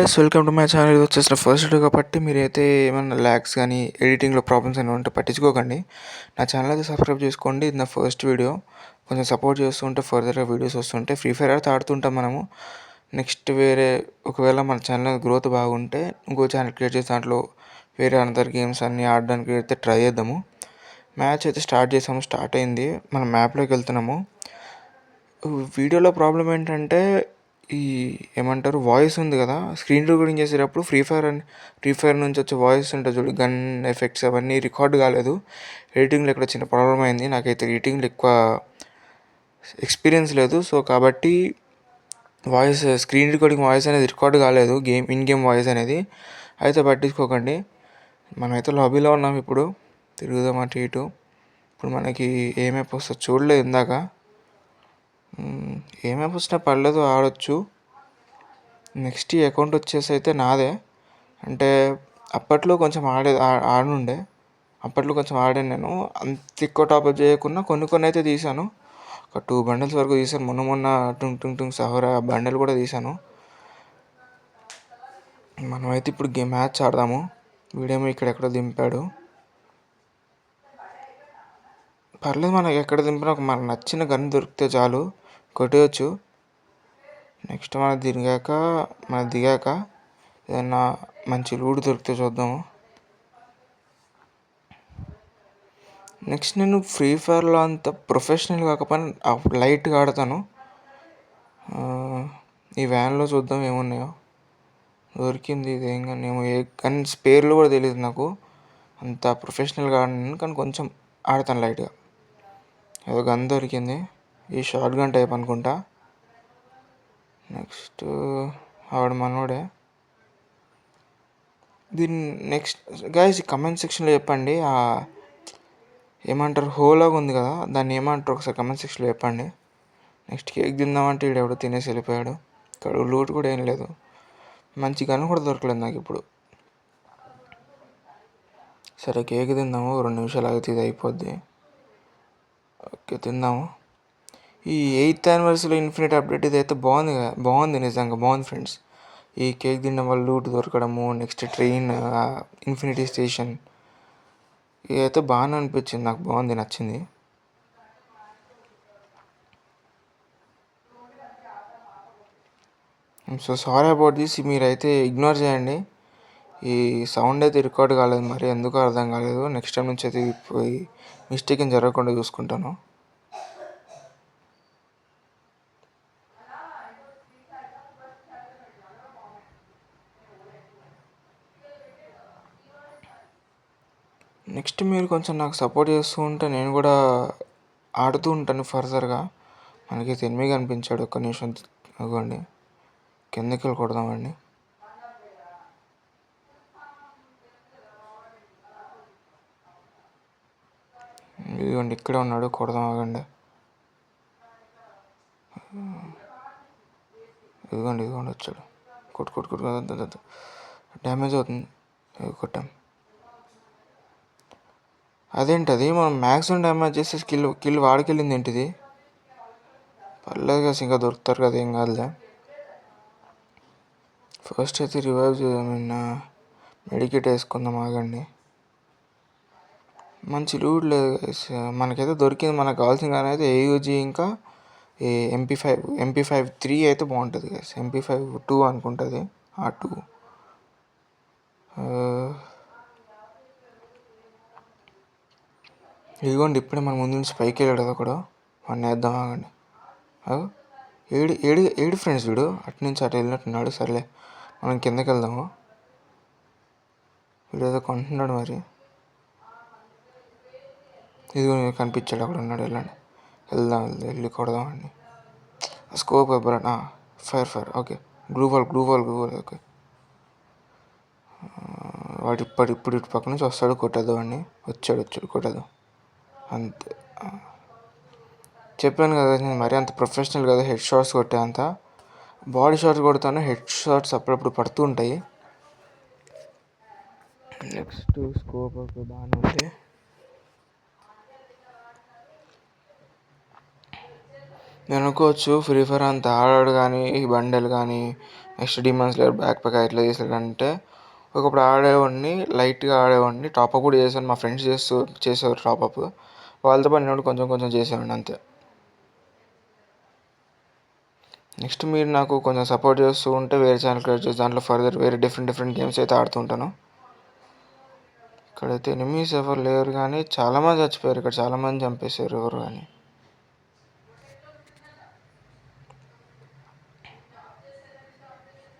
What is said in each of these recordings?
Guys, welcome to my channel. ఇది వచ్చేసిన first video కాబట్టి మీరైతే ఏమైనా ల్యాగ్స్ కానీ ఎడిటింగ్లో ప్రాబ్లమ్స్ ఏమైనా ఉంటే పట్టించుకోకండి. నా ఛానల్ అయితే సబ్స్క్రైబ్ చేసుకోండి. ఇది నా ఫస్ట్ వీడియో. కొంచెం సపోర్ట్ చేస్తుంటే ఫర్దర్గా వీడియోస్ వస్తుంటే ఫ్రీ ఫైర్ అయితే ఆడుతుంటాం మనము. నెక్స్ట్ వేరే ఒకవేళ మన ఛానల్ గ్రోత్ బాగుంటే ఇంకో ఛానల్ క్రియేట్ చేసి దాంట్లో వేరే అనదర్ గేమ్స్ అన్నీ ఆడడానికి అయితే ట్రై చేద్దాము. మ్యాచ్ అయితే స్టార్ట్ అయింది. మనం మ్యాప్లోకి వెళ్తున్నాము. వీడియోలో ప్రాబ్లం ఏంటంటే ఈ ఏమంటారు వాయిస్ ఉంది కదా, స్క్రీన్ రికార్డింగ్ చేసేటప్పుడు ఫ్రీ ఫైర్ నుంచి వచ్చే వాయిస్ ఉంటుంది చూడు, గన్ ఎఫెక్ట్స్ అవన్నీ రికార్డ్ కాలేదు. ఎడిటింగ్లో ఇక్కడ చిన్న ప్రాబ్లం అయింది. నాకైతే ఎడిటింగ్లో ఎక్కువ ఎక్స్పీరియన్స్ లేదు. సో కాబట్టి స్క్రీన్ రికార్డింగ్ వాయిస్ అనేది రికార్డ్ కాలేదు, ఇన్ గేమ్ వాయిస్ అనేది. అయితే పట్టించుకోకండి. మనమైతే లాబీలో ఉన్నాం. ఇప్పుడు తిరుగుదాం అటు ఇటు. ఇప్పుడు మనకి ఏమైపు వస్తుంది చూడలేదు ఇందాక. ఏమేమి వచ్చినా పర్లేదు, ఆడొచ్చు. నెక్స్ట్ ఈ అకౌంట్ వచ్చేసి అయితే నాదే. అంటే అప్పట్లో కొంచెం ఆడుండే. అప్పట్లో కొంచెం ఆడాను నేను. అంత ఎక్కువ టాప్అప్ చేయకుండా కొన్ని అయితే తీసాను. ఒక 2 బండిల్స్ వరకు తీసాను. మొన్న టుంగ్ సహోరా బండిల్ కూడా తీసాను. మనమైతే ఇప్పుడు మ్యాచ్ ఆడదాము. వీడేమో ఇక్కడెక్కడ దింపాడు. పర్లేదు, మనకి ఎక్కడ దింపినా మనకు నచ్చిన గన్ దొరికితే చాలు, కొట్టేయచ్చు. నెక్స్ట్ మనం దిగాక ఏదన్నా మంచి లూట్ దొరికితే చూద్దాము. నెక్స్ట్ నేను ఫ్రీ ఫైర్లో అంత ప్రొఫెషనల్ కాకపోయినా లైట్గా ఆడతాను. ఈ వ్యాన్లో చూద్దాం ఏమున్నాయో. దొరికింది ఇదేం కానీ, ఏమో గన్ పేర్లు కూడా తెలియదు నాకు. అంత ప్రొఫెషనల్గా ఆడినాను కానీ కొంచెం ఆడతాను లైట్గా. ఏదో గన్ దొరికింది. ఈ షార్ట్ గన్ టైప్ అనుకుంటా. నెక్స్ట్ ఆవిడ మనోడే. దీన్ని నెక్స్ట్ గైస్ కమెంట్ సెక్షన్లో చెప్పండి. ఏమంటారు హోలాగా ఉంది కదా, దాన్ని ఏమంటారు ఒకసారి కమెంట్ సెక్షన్లో చెప్పండి. నెక్స్ట్ కేక్ తిందామంటే ఈడెవడో తినేసి వెళ్ళిపోయాడు. ఇక్కడ లూట్ కూడా ఏం లేదు. మంచి గన్ కూడా దొరకలేదు నాకు ఇప్పుడు. సరే కేక్ తిందాము, 2 నిమిషాలు ఆగితే ఇది అయిపోద్ది. ఓకే తిందాము. ఈ 8th యానివర్సరీ ఇన్ఫినిట్ అప్డేట్ ఇదైతే బాగుంది నిజంగా బాగుంది ఫ్రెండ్స్. ఈ కేక్ తినడం వల్ల లూట్ దొరకడము, నెక్స్ట్ ట్రైన్, ఇన్ఫినిటీ స్టేషన్, ఇదైతే బాగానే అనిపించింది నాకు. బాగుంది, నచ్చింది. So sorry about this. మీరైతే ఇగ్నోర్ చేయండి. ఈ సౌండ్ అయితే రికార్డ్ కాలేదు, మరి ఎందుకు అర్థం కాలేదు. నెక్స్ట్ టైం నుంచి అయితే మిస్టేక్ ఏం జరగకుండా చూసుకుంటాను. నెక్స్ట్ మీరు కొంచెం నాకు సపోర్ట్ చేస్తూ ఉంటే నేను కూడా ఆడుతూ ఉంటాను ఫర్దర్గా. మనకైతే ఎనిమిది కనిపించాడు. ఒక్క నిమిషం ఇవ్వండి, కిందకి వెళ్ళి కొడదామండి. ఇదిగోండి ఇక్కడే ఉన్నాడు, కొడదాం ఆగండి. ఇదిగోండి వచ్చాడు. కొట్టు డ్యామేజ్ అవుతుంది. కొట్టాం. అదేంటది మనం మ్యాక్సిమం డ్యామేజ్ చేస్తే కిల్ వాడికెళ్ళింది ఏంటిది? పర్లేదు కదా, ఇంకా దొరుకుతారు కదా, ఏం కాదులే. ఫస్ట్ అయితే రివైవ్ మెడికేట్ వేసుకుందాం ఆగండి. మంచి లూట్ లేదు మనకైతే దొరికింది. మనకు కావాల్సిన కానీ అయితే ఏయూజీ ఇంకా MP5 3 అయితే బాగుంటుంది కదా. MP5 2 అనుకుంటుంది. ఆ 2 ఇదిగోండి ఇప్పుడే మన ముందు నుంచి పైకి వెళ్ళాడు కదా ఒకడు. వాడిని వేద్దాం ఆగండి. ఏడు ఫ్రెండ్స్ వీడు అటు నుంచి అటు వెళ్ళినట్టున్నాడు. సర్లే మనం కిందకి వెళ్దాము. వీడేదో కొంటున్నాడు మరి. ఇదిగో కనిపించాడు, అక్కడ ఉన్నాడు. వెళ్ళి కొడదాం అండి. స్కోప్ ఎబ్బరా ఫైర్ ఓకే. Gloo wall okay. వాడు ఇప్పుడు ఇటు పక్క నుంచి వస్తాడు, కొట్టేద్దాం వాడిని. వచ్చాడు కొట్టేద్దాం అంతే. చెప్పాను కదా నేను మరీ అంత ప్రొఫెషనల్ కదా హెడ్ షాట్స్ కొట్టే అంత. బాడీ షాట్స్ కొడతాను, హెడ్ షాట్స్ అప్పుడప్పుడు పడుతూ ఉంటాయి. నెక్స్ట్ స్కోప్ బాగానే ఉంది. నేను అనుకోవచ్చు ఫ్రీ ఫైర్ అంత ఆడాడు కానీ ఈ బండెల్ కానీ next demon slayer back pack ఎట్లా చేసాడంటే, ఒకప్పుడు ఆడేవాడిని, లైట్గా ఆడేవాడిని, టాప్అప్ కూడా చేశాను. మా ఫ్రెండ్స్ చేసేవారు టాప్అప్, వాళ్ళతో పాటు నేను కొంచెం కొంచెం చేసేవాడిని అంతే. నెక్స్ట్ మీరు నాకు కొంచెం సపోర్ట్ చేస్తూ ఉంటే వేరే ఛానల్ క్రియేట్ చేసి దాంట్లో ఫర్దర్ వేరే డిఫరెంట్ గేమ్స్ అయితే ఆడుతూ ఉంటాను. ఇక్కడైతే ఎనిమీస్ ఎవరు లేరు, కానీ చాలామంది చచ్చిపోయారు. ఇక్కడ చాలామంది చంపేశారు ఎవరు కానీ.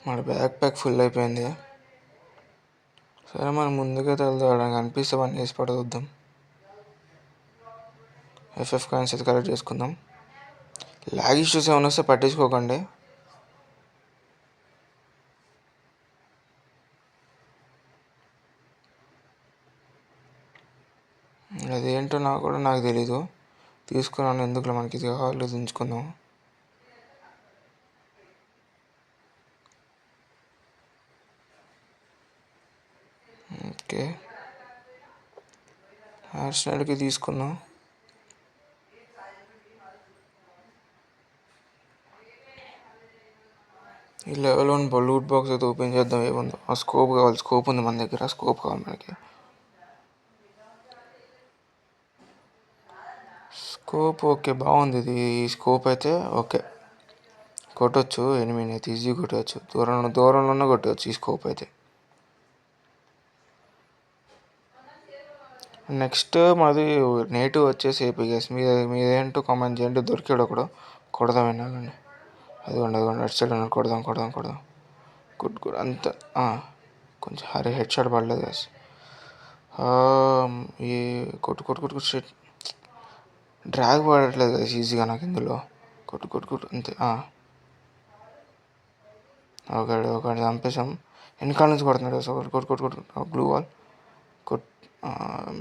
మన బ్యాక్ ప్యాక్ ఫుల్ అయిపోయింది. సరే మనం ముందుకైతే వెళ్దాం, కనిపిస్తే వన్ వేసి పడవద్దాం. ఎఫ్ఎఫ్ కాయిన్స్ అయితే కలెక్ట్ చేసుకుందాం. లాగ్ ఇష్యూస్ ఏమైనా వస్తే పట్టించుకోకండి. అదేంటో నాకు తెలీదు. తీసుకున్నాను, ఎందుకులో మనకి ఇది కావాలి, దించుకుందాం. ఓకే, ఆర్సెనల్కి తీసుకుందాం. ఈ లెవెల్ 1 లూట్ బాక్స్ అయితే ఓపెన్ చేద్దాం. ఏముందో ఆ స్కోప్ కావాలి, స్కోప్ ఉంది మన దగ్గర, స్కోప్ కావాలి మనకి. స్కోప్ ఓకే, బాగుంది ఇది. ఈ స్కోప్ అయితే ఓకే, కొట్టవచ్చు ఎనిమిది అయితే ఈజీ కొట్టవచ్చు, దూరంలో కొట్టవచ్చు ఈ స్కోప్ అయితే. నెక్స్ట్ మాది నేటివ్ వచ్చేసి ఏపీ గైస్. మీదేంటో కామెంట్ చేయండి. దొరికాడు ఒకడు, కొడదాం వినాలండి. అదిగోండి అటు సైడ్ ఉన్నాడు, కొడదాం. గుడ్ అంత కొంచెం హెడ్ షాట్ పడలేదు గైస్. ఈ కొట్టు షెట్ డ్రాగ్ పడట్లేదు గైస్ ఈజీగా నాకు ఇందులో. కొట్టు అంతే. ఒకటి చంపేసాం. వెనకాల నుంచి కొడుతున్నాడు గైస్. కొట్టు గ్లూ వాల్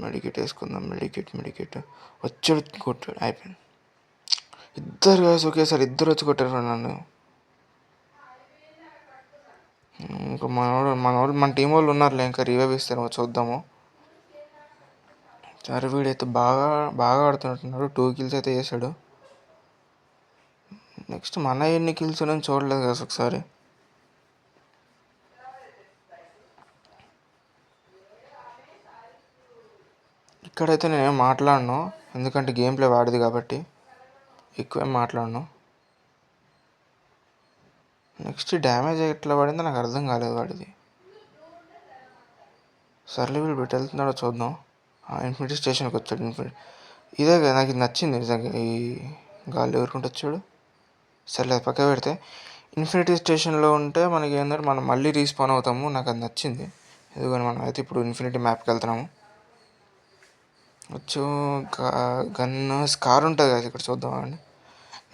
మెడికేట్ వేసుకుందాం. మెడికేట్ వచ్చాడు, కొట్టాడు, అయిపోయింది. ఇద్దరు గైస్ ఒకేసారి ఇద్దరు వచ్చి కొట్టారు నన్ను. ఇంకా మన టీం వాళ్ళు ఉన్నారులే, ఇంకా రివైవ్ ఇస్తారు, చూద్దాము. సరే వీడైతే బాగా ఆడుతున్నట్టున్నాడు. 2 kills అయితే వేసాడు. నెక్స్ట్ మన ఎన్ని కిల్స్ నేను చూడలేదు కదా ఒకసారి. ఇక్కడైతే నేనేం మాట్లాడను, ఎందుకంటే గేమ్ ప్లే వాడిది కాబట్టి ఎక్కువేం మాట్లాడను. నెక్స్ట్ డ్యామేజ్ ఎట్లా పడిందో నాకు అర్థం కాలేదు వాడిది. సర్లే వీడు పెట్టి వెళ్తున్నాడో చూద్దాం. ఇన్ఫినిటీ స్టేషన్కి వచ్చాడు. ఇదే కదా నాకు ఇది నచ్చింది నిజంగా, ఈ గాలి ఎవరుకుంటూ వచ్చాడు. సర్లే అది పక్క పెడితే, ఇన్ఫినిటీ స్టేషన్లో ఉంటే మనకి ఏంటంటే మనం మళ్ళీ రీస్పాన్ అవుతాము. నాకు అది నచ్చింది. ఎందుకని మనం అయితే ఇప్పుడు ఇన్ఫినిటీ మ్యాప్కి వెళ్తున్నాము. వచ్చు గన్ స్కార్ ఉంటుంది కదా ఇక్కడ, చూద్దాం అండి.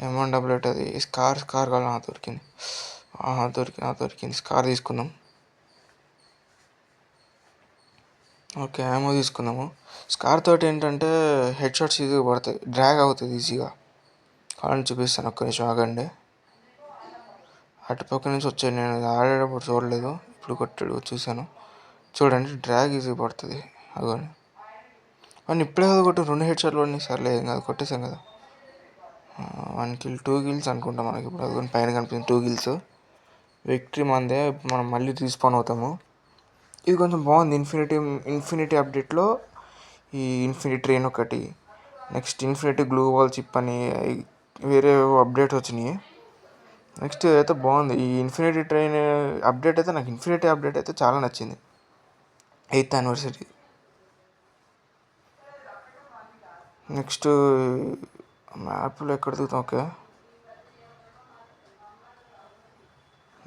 M188 అది స్కార్ కావాలి. దొరికింది స్కార్ తీసుకుందాం. ఓకే, యామో తీసుకుందాము. స్కార్ తోటి ఏంటంటే హెడ్ షాట్స్ ఈజీగా పడతాయి, డ్రాగ్ అవుతుంది ఈజీగా. కావాలని చూపిస్తాను, ఒక్క నిమిషం ఆగండి. అటుపక్క నుంచి వచ్చాను, నేను ఆడేటప్పుడు చూడలేదు, ఇప్పుడు కొట్టాడు చూశాను. చూడండి, డ్రాగ్ ఈజీగా పడుతుంది. అగోని వాడిని ఇప్పుడే కదా కొట్టు, 2 హెడ్ షాట్లు పడినాయి. సర్లే ఏం కాదు, కొట్టేసాం కదా. 1 kill 2 kills అనుకుంటా మనకి ఇప్పుడు. అదిగోని పైన కనిపిస్తుంది 2 kills. విక్టరీ మందే. మనం మళ్ళీ రీస్పాన్ అవుతాము. ఇది కొంచెం బాగుంది. ఇన్ఫినిటీ అప్డేట్లో ఈ ఇన్ఫినిటీ ట్రైన్ ఒకటి, next infinity glue wall chip అని వేరే అప్డేట్ వచ్చినాయి. నెక్స్ట్ అయితే బాగుంది ఈ ఇన్ఫినిటీ ట్రైన్ అప్డేట్ అయితే. నాకు ఇన్ఫినిటీ అప్డేట్ అయితే చాలా నచ్చింది, 8th anniversary. నెక్స్ట్ మ్యాప్లో ఎక్కడ దిగుతాం. ఓకే,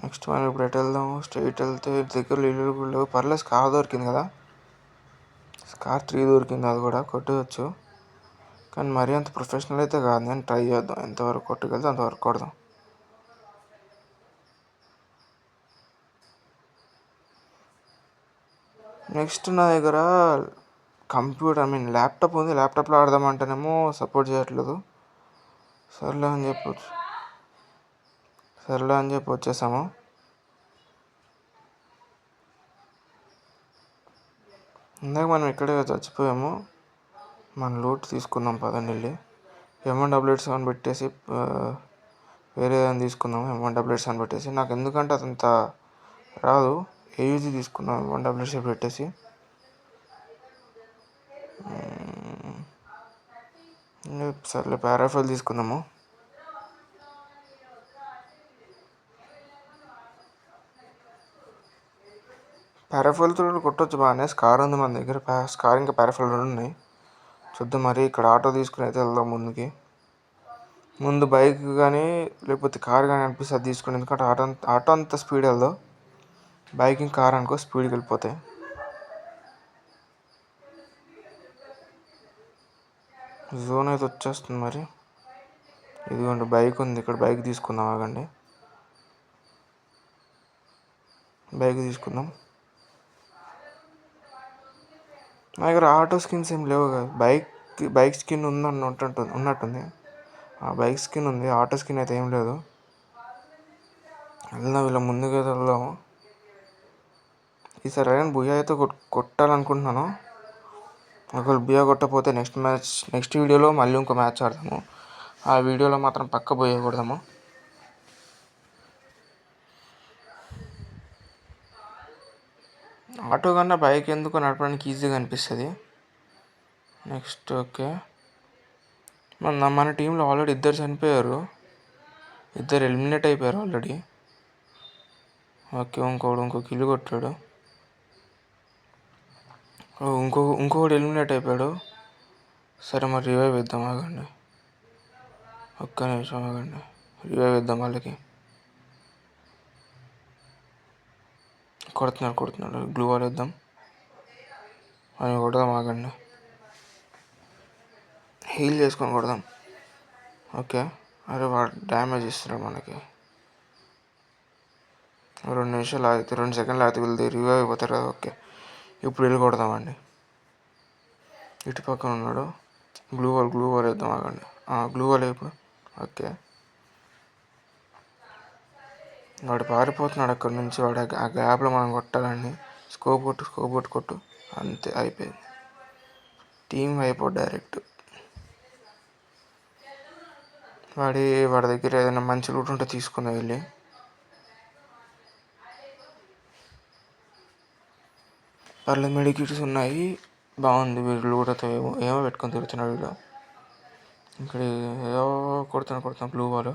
నెక్స్ట్ మనం ఇప్పుడు ఎటు వెళ్దాం. స్ట్రైట్ వెళ్తే దగ్గరలో ఇల్లు కూడా లేవు. పర్లేదు, స్కార్ దొరికింది కదా. స్కార్ 3 దొరికింది, అది కూడా కొట్టవచ్చు. కానీ మరీ అంత ప్రొఫెషనల్ అయితే కాదు. నేను ట్రై చేద్దాం, ఎంతవరకు కొట్టగలితే అంతవరకు కొడదాం. నెక్స్ట్ నా దగ్గర కంప్యూటర్ ల్యాప్టాప్ ఉంది. ల్యాప్టాప్లో ఆడదామంటేనేమో సపోర్ట్ చేయట్లేదు. సర్లే అని చెప్పి వచ్చేసాము. ఇందాక మనం ఇక్కడే చచ్చిపోయాము. మన లూట్ తీసుకుందాం పదండి వెళ్ళి. M188 పెట్టేసి వేరే ఏదైనా తీసుకుందాం M1XX అని పెట్టేసి. నాకు ఎందుకంటే అదంత రాదు, ఏయూజీ తీసుకుందాం M1XX పెట్టేసి. సర్లే పారాఫైల్ తీసుకుందాము. పారాఫైల్తో కొట్టవచ్చు బాగానే. స్కార్ ఉంది మన దగ్గర, స్కార్ ఇంకా పారాఫైల్ 2 ఉన్నాయి. చూద్దాం. మరి ఇక్కడ ఆటో తీసుకుని అయితే వెళ్దాం ముందు బైక్ కానీ లేకపోతే కార్ కానీ అనిపిస్తే అది తీసుకుని, ఎందుకంటే ఆటో అంత స్పీడ్ వెళ్దాం, బైకింగ్ కార్ అనుకో స్పీడ్కి వెళ్ళిపోతాయి. జోన్ అయితే వచ్చేస్తుంది. మరి ఇదిగోండి బైక్ ఉంది ఇక్కడ, బైక్ తీసుకుందాం. ఆగండి, బైక్ తీసుకుందాం. నా దగ్గర ఆటో స్కిన్స్ ఏం లేవు కదా. బైక్ స్కిన్ ఉన్నట్టుంది. ఆ బైక్ స్కిన్ ఉంది, ఆటో స్కిన్ అయితే ఏం లేదు. వెళ్దాం, ఇలా ముందుగా వెళ్దాము. ఈసారి అయినా బుయా అయితే కొట్టాలనుకుంటున్నాను. ఒకవేళ బుయా కొట్టకపోతే నెక్స్ట్ వీడియోలో మళ్ళీ ఇంకో మ్యాచ్ ఆడదాము. ఆ వీడియోలో మాత్రం పక్క బుయా కొడదాము. ఆటో కన్నా బైక్ ఎందుకు నడపడానికి ఈజీగా అనిపిస్తుంది. నెక్స్ట్ ఓకే, మన టీంలో ఆల్రెడీ 2 చనిపోయారు, 2 ఎలిమినేట్ అయిపోయారు ఆల్రెడీ. ఓకే, ఇంకో కిల్ కొట్టాడు. ఇంకొకటి ఎలిమినేట్ అయిపోయాడు. సరే, మరి రివైవ్ ఇద్దాం. ఆగండి, ఒక్క నిమిషం ఆగండి, రివైవ్ ఇద్దాం. వాళ్ళకి కొడుతున్నాడు. గ్లూ వాల్ ఇద్దాం అని కొడదాం. ఆగండి, హీల్ చేసుకొని కొడదాం. ఓకే, అరే వాడు డ్యామేజ్ ఇస్తున్నాడు మనకి. 2 నిమిషాలు ఆగితే, 2 సెకండ్లు ఆగితే వెళ్తే రివైవ్ అయిపోతారు కదా. ఓకే, ఇప్పుడు వెళ్ళి కొడదామండి. ఇటు పక్కన ఉన్నాడు. గ్లూ వాల్ వేద్దాం. ఆగండి, గ్లూ వాల్ ఇప్పుడు. ఓకే, వాడు పారిపోతున్నాడు అక్కడి నుంచి. వాడు ఆ గ్యాప్లో మనం కొట్టాలండి. స్కోప్ కొట్టు. అంతే, అయిపోయింది. టీం అయిపోయి డైరెక్ట్. వాడి దగ్గర ఏదైనా మంచి లూట్ ఉంటే తీసుకుందాం వెళ్ళి. పర్లేదు, మెడికిట్స్ ఉన్నాయి, బాగుంది. వీడు లూట్ అయితే ఏమో పెట్టుకొని తిరుగుతున్నాడు వీడు. ఇక్కడ ఏదో కొడుతున్నాను బ్లూ వాల్.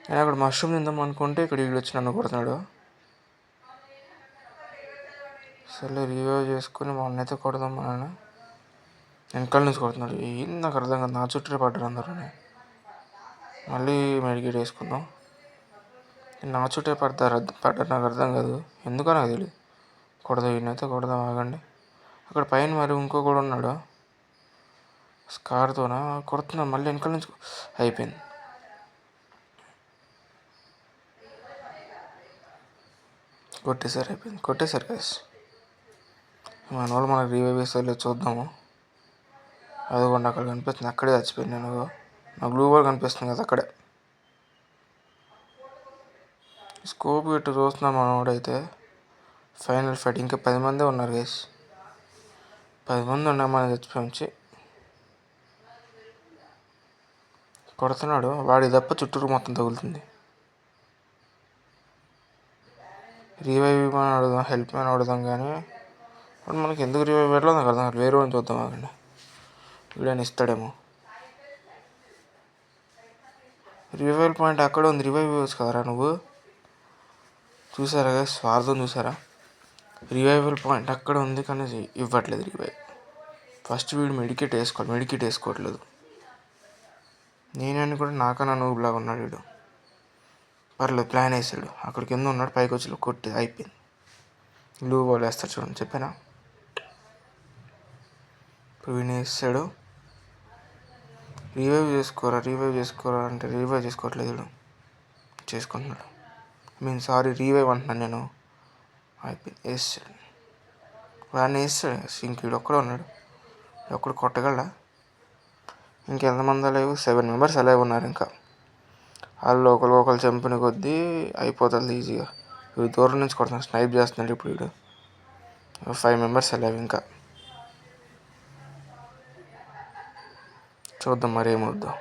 నేను అక్కడ మష్రూమ్ తిందాం అనుకుంటే ఇక్కడ వీడు వచ్చి నన్ను కొడుతున్నాడు. సరే, రివైవ్ చేసుకుని వాళ్ళని అయితే కొడదాం. మనల్ని వెనకాల నుంచి కొడుతున్నాడు. ఏంది నాకు అర్థం కాదు, నా చుట్టూ పడ్డారు అందరూ. మళ్ళీ మెడికేట్ వేసుకుందాం. నా చుట్టే పడ్డారు నాకు అర్థం కాదు ఎందుకో, నాకు తెలియదు. వీడినైతే కొడదాం. ఆగండి, అక్కడ పైన మరి ఇంకొకడు ఉన్నాడు స్కార్తోనా. కొడుతున్నాం మళ్ళీ వెనకాల నుంచి. అయిపోయింది. కొట్టేశారు గైస్. మన వాళ్ళు మనకు రివైవ్ చేస్తే చూద్దాము. అదిగోండి అక్కడ కనిపిస్తుంది, అక్కడే చచ్చిపోయింది. నేను నా గ్లూ వాల్ కనిపిస్తుంది కదా అక్కడే. స్కోప్ ఇటు చూస్తున్నాం మనోడైతే. ఫైనల్ ఫైట్, ఇంకా 10 మందే ఉన్నారు గైస్. 10 మంది ఉన్నాం మనం చచ్చిపోయించి. కొడుతున్నాడు వాడి తప్ప చుట్టూరు మొత్తం తగులుతుంది. రివైవ్ అని అడుగుదాం, హెల్ప్ అని అడుగుదాం. కానీ వాడు మనకి ఎందుకు రివైవ్ పెట్టలేదు నాకు అర్థం కాదు. వేరే వాళ్ళని చూద్దాం. ఆగండి, వీడని ఇస్తాడేమో. రివైవ్ పాయింట్ అక్కడే ఉంది, రివైవ్ ఇవ్వచ్చు కదరా నువ్వు. చూసారా స్వార్థం చూసారా. రివైవల్ పాయింట్ అక్కడ ఉంది కానీ ఇవ్వట్లేదు రివైవ్. ఫస్ట్ వీడు మెడికేట్ వేసుకోవట్లేదు. నేనని కూడా నాకన్నా నూబులాగా ఉన్నాడు వీడు. పర్లేదు, ప్లాన్ వేసాడు. అక్కడ కింద ఉన్నాడు, పైకి వచ్చి కొట్టి అయిపోయింది. గ్లూ బాల్ వేస్తాడు చూడండి, చెప్పానా. ఇప్పుడు వీడిని వేస్తాడు. రివైవ్ చేసుకోరా అంటే రివైవ్ చేసుకోవట్లేదు వీడు. చేసుకుంటున్నాడు. రివైవ్ అంటున్నాను నేను. అయిపోయింది, వేస్తాడు. వాడిని వేస్తాడు. ఇంక వీడు ఒక్కడే ఉన్నాడు. ఒక్కడు కొట్టగలడా. ఇంకెంతమంది లేవు, 7 మెంబర్స్ అలాగే ఉన్నారు. ఇంకా వాళ్ళు ఒకరు చంపిన కొద్దీ అయిపోతుంది ఈజీగా. వీడు దూరం నుంచి కొడుతున్నాడు, స్నైప్ చేస్తున్నాడు ఇప్పుడు వీడు. 5 మెంబర్స్ అలాగే. ఇంకా చూద్దాం మరి ఏమవుద్దాం.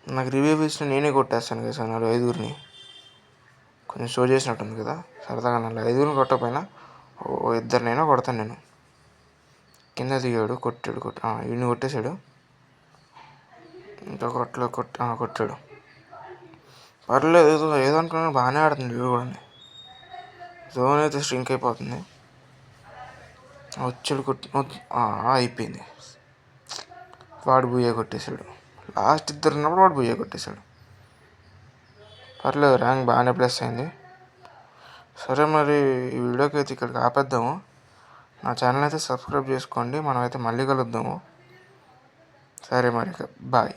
నాకు రివ్యూ ఇచ్చిన నేనే కొట్టేస్తాను కదా సార్, 5 కొంచెం షో చేసినట్టుంది కదా సరదాగా. 5 కొట్టకపోయినా ఇద్దరినైనా కొడతాను నేను. కింద దిగాడు, ఈయన కొట్టేశాడు. ఇంకా కొట్టాడు. పర్లేదు, ఏదో అనుకున్నాను, బాగానే ఆడుతుంది వీడు కూడా. జోన్ అయితే స్ట్రింక్ అయిపోతుంది. వచ్చాడు అయిపోయింది. వాడు బుయ్య కొట్టేశాడు. లాస్ట్ 2 ఉన్నప్పుడు వాడు బుయ్య కొట్టేశాడు. పర్లేదు, ర్యాంక్ బాగానే ప్లస్ అయింది. సరే మరి ఈ వీడియోకి అయితే ఇక్కడికి ఆపేద్దాము. నా ఛానల్ అయితే సబ్స్క్రైబ్ చేసుకోండి. మనమైతే మళ్ళీ కలుద్దాము. సరే మరి బాయ్.